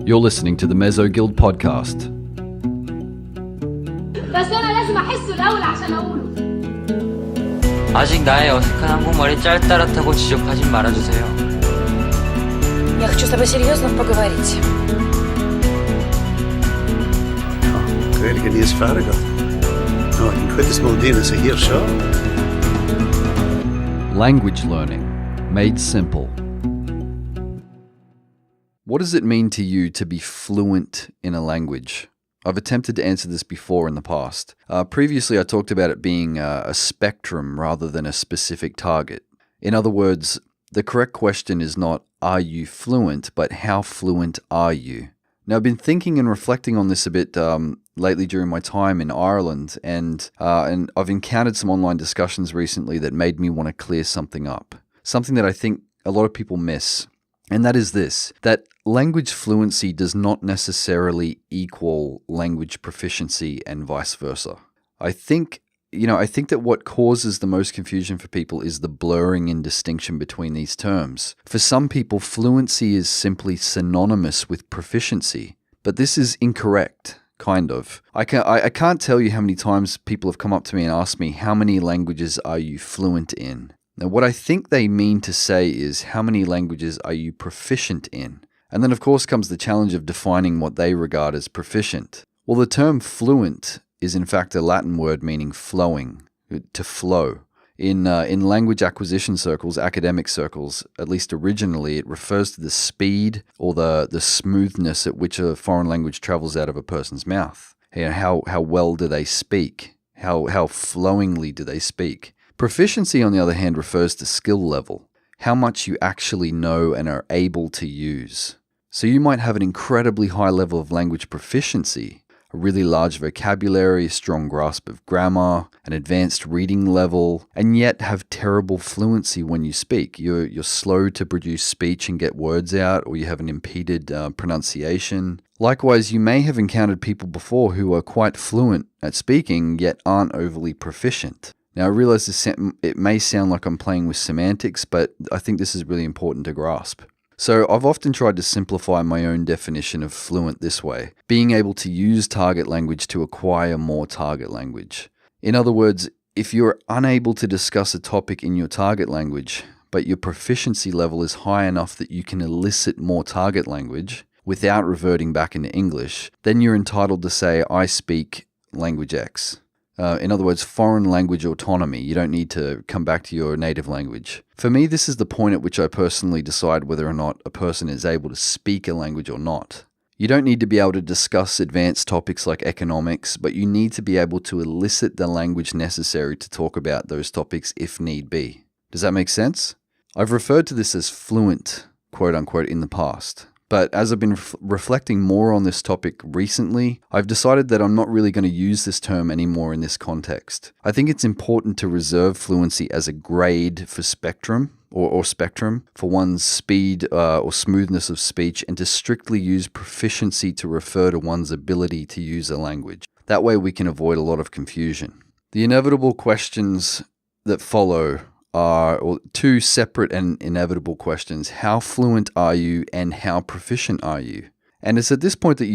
You're listening to the Mezzo Guild podcast. بس أنا لازم أحسه الأول عشان أقوله. 아직 나의 어색한 한국말이 짤따рат하고 지적하지 말아주세요. Я хочу с тобой серьезно поговорить. Really good news, Farragut. No, I can quit this Modena, so here, sure. Language learning, made simple. What does it mean to you to be fluent in a language? I've attempted to answer this before in the past. Previously, I talked about it being a spectrum rather than a specific target. In other words, the correct question is not, are you fluent, but how fluent are you? Now, I've been thinking and reflecting on this a bit lately during my time in Ireland, and I've encountered some online discussions recently that made me want to clear something up. Something that I think a lot of people miss. And that is this, that language fluency does not necessarily equal language proficiency and vice versa. I think that what causes the most confusion for people is the blurring in distinction between these terms. For some people, fluency is simply synonymous with proficiency, but this is incorrect, kind of. I can't tell you how many times people have come up to me and asked me, how many languages are you fluent in? Now, what I think they mean to say is, how many languages are you proficient in? And then, of course, comes the challenge of defining what they regard as proficient. Well, the term fluent is in fact a Latin word meaning flowing, to flow. In language acquisition circles, academic circles, at least originally, it refers to the speed or the smoothness at which a foreign language travels out of a person's mouth. You know, how well do they speak? How flowingly do they speak? Proficiency, on the other hand, refers to skill level, how much you actually know and are able to use. So you might have an incredibly high level of language proficiency, a really large vocabulary, a strong grasp of grammar, an advanced reading level, and yet have terrible fluency when you speak. You're slow to produce speech and get words out, or you have an impeded pronunciation. Likewise, you may have encountered people before who are quite fluent at speaking, yet aren't overly proficient. Now, I realize it may sound like I'm playing with semantics, but I think this is really important to grasp. So I've often tried to simplify my own definition of fluent this way, being able to use target language to acquire more target language. In other words, if you're unable to discuss a topic in your target language, but your proficiency level is high enough that you can elicit more target language without reverting back into English, then you're entitled to say, I speak language X. In other words, foreign language autonomy. You don't need to come back to your native language. For me, this is the point at which I personally decide whether or not a person is able to speak a language or not. You don't need to be able to discuss advanced topics like economics, but you need to be able to elicit the language necessary to talk about those topics if need be. Does that make sense? I've referred to this as fluent, quote unquote, in the past. But as I've been reflecting more on this topic recently, I've decided that I'm not really going to use this term anymore in this context. I think it's important to reserve fluency as a grade for spectrum, or spectrum, for one's speed or smoothness of speech, and to strictly use proficiency to refer to one's ability to use a language. That way we can avoid a lot of confusion. The inevitable questions that follow are two separate and inevitable questions. How fluent are you and how proficient are you? And it's at this point that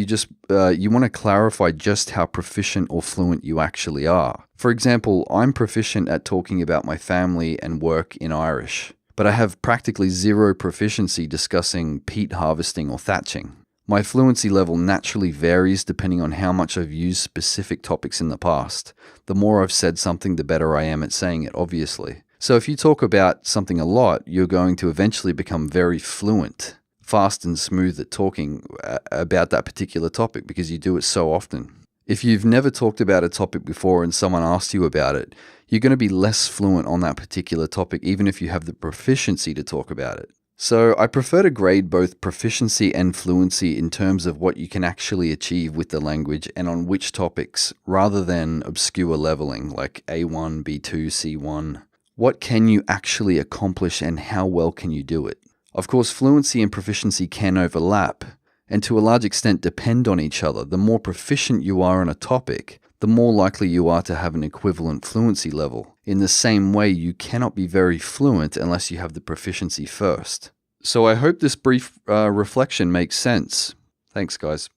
you want to clarify just how proficient or fluent you actually are. For example, I'm proficient at talking about my family and work in Irish, but I have practically zero proficiency discussing peat harvesting or thatching. My fluency level naturally varies depending on how much I've used specific topics in the past. The more I've said something, the better I am at saying it, obviously. So if you talk about something a lot, you're going to eventually become very fluent, fast and smooth at talking about that particular topic because you do it so often. If you've never talked about a topic before and someone asks you about it, you're going to be less fluent on that particular topic even if you have the proficiency to talk about it. So I prefer to grade both proficiency and fluency in terms of what you can actually achieve with the language and on which topics, rather than obscure leveling like A1, B2, C1. What can you actually accomplish and how well can you do it? Of course, fluency and proficiency can overlap and to a large extent depend on each other. The more proficient you are on a topic, the more likely you are to have an equivalent fluency level. In the same way, you cannot be very fluent unless you have the proficiency first. So I hope this brief reflection makes sense. Thanks, guys.